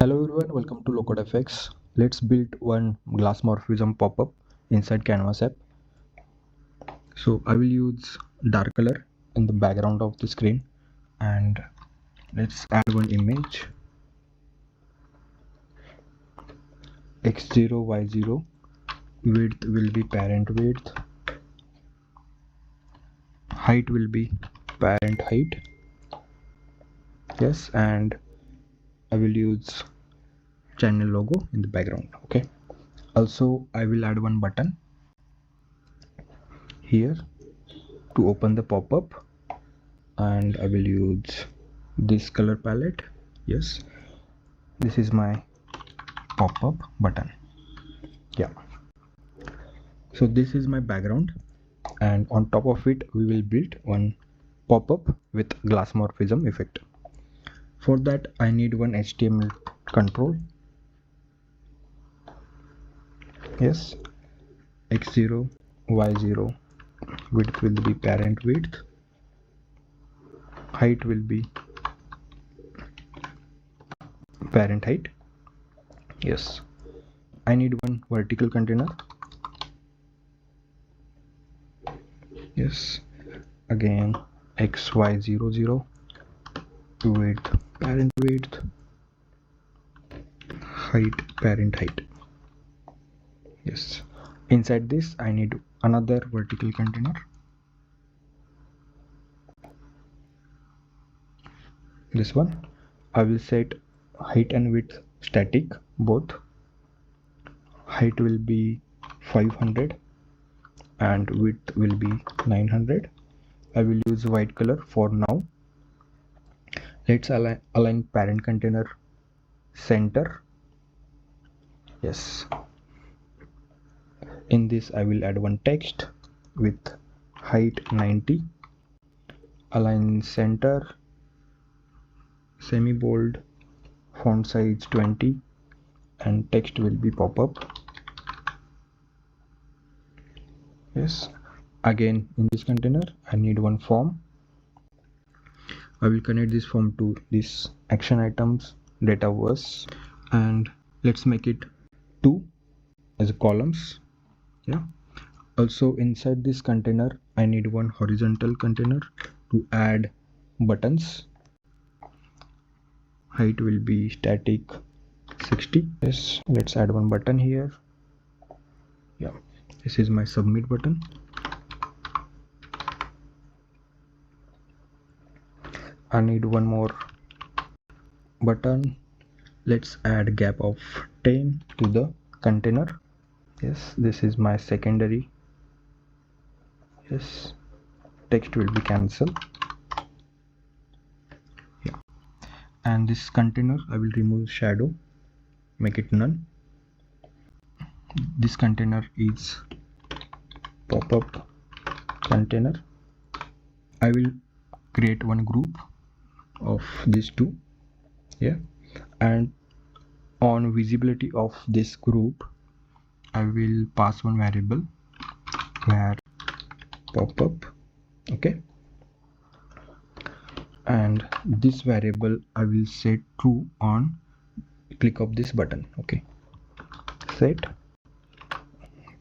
Hello everyone, welcome to Locode FX. Let's build one Glassmorphism pop-up inside Canvas app. So I will use dark color in the background of the screen, and let's add one image x0 y0. Width will be parent width, height will be parent height. Yes, and I will use channel logo in the background. Okay, also I will add one button here to open the pop-up, and I will use this color palette. Yes, this is my pop-up button. Yeah, so this is my background, and on top of it we will build one pop-up with Glassmorphism effect. For that I need one HTML control. Yes, x0 y0, width will be parent width, height will be parent height. Yes, I need one vertical container. Yes, again xy00, width parent width, height parent height. Yes, inside this I need another vertical container. This one I will set height and width static both. Height will be 500 and width will be 900. I will use white color for now. Let's align parent container center. Yes, in this I will add one text with height 90, align center, semi bold, font size 20, and text will be pop-up. Yes, again in this container I need one form. I will connect this form to this action items data verse, and let's make it 2 as a columns. Yeah, also inside this container I need one horizontal container to add buttons. Height will be static 60. Yes, let's add one button here. Yeah, this is my submit button. I need one more button. Let's add gap of 10 to the container. Yes, this is my secondary. Yes, text will be cancelled. Yeah, and this container I will remove shadow, make it none. This container is pop-up container. I will create one group of these two. Yeah, and on visibility of this group I will pass one variable where pop-up. Okay, and this variable I will set true on click of this button. Okay, set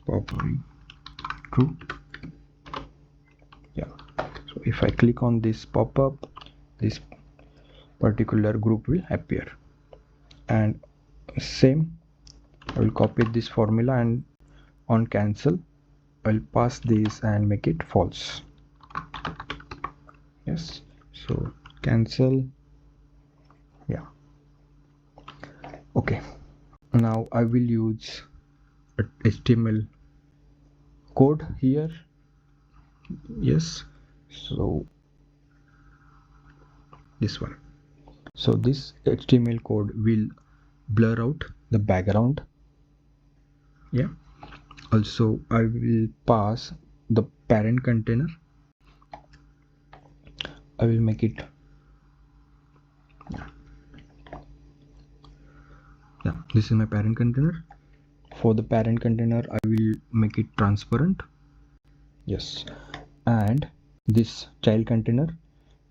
pop-up true. Yeah, so if I click on this pop-up, this particular group will appear. And same, I will copy this formula, and on cancel I'll pass this and make it false. Yes, so cancel. Yeah, okay, now I will use a HTML code here. Yes, so this one. So this HTML code will blur out the background. Yeah, also I will pass the parent container. I will make it, yeah, this is my parent container. For the parent container I will make it transparent. Yes, and this child container,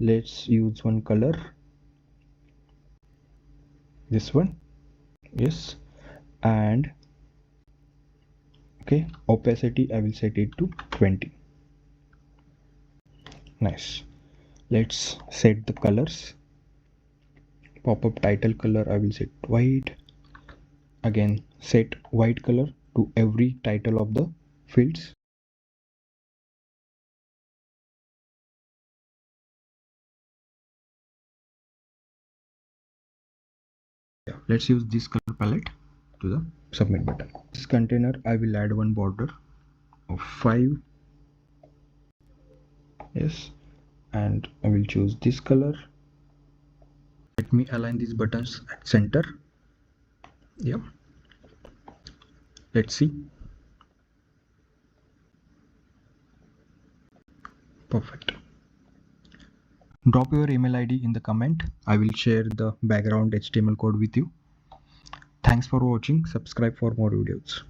let's use one color, this one. Yes, and okay, opacity I will set it to 20. Nice. Let's set the colors. Pop-up title color I will set white. Again, set white color to every title of the fields. Yeah, let's use this color palette to the submit button. This container I will add one border of 5. Yes, and I will choose this color. Let me align these buttons at center. Yep. Let's see. Perfect. Drop your email ID in the comment. I will share the background HTML code with you. Thanks for watching. Subscribe for more videos.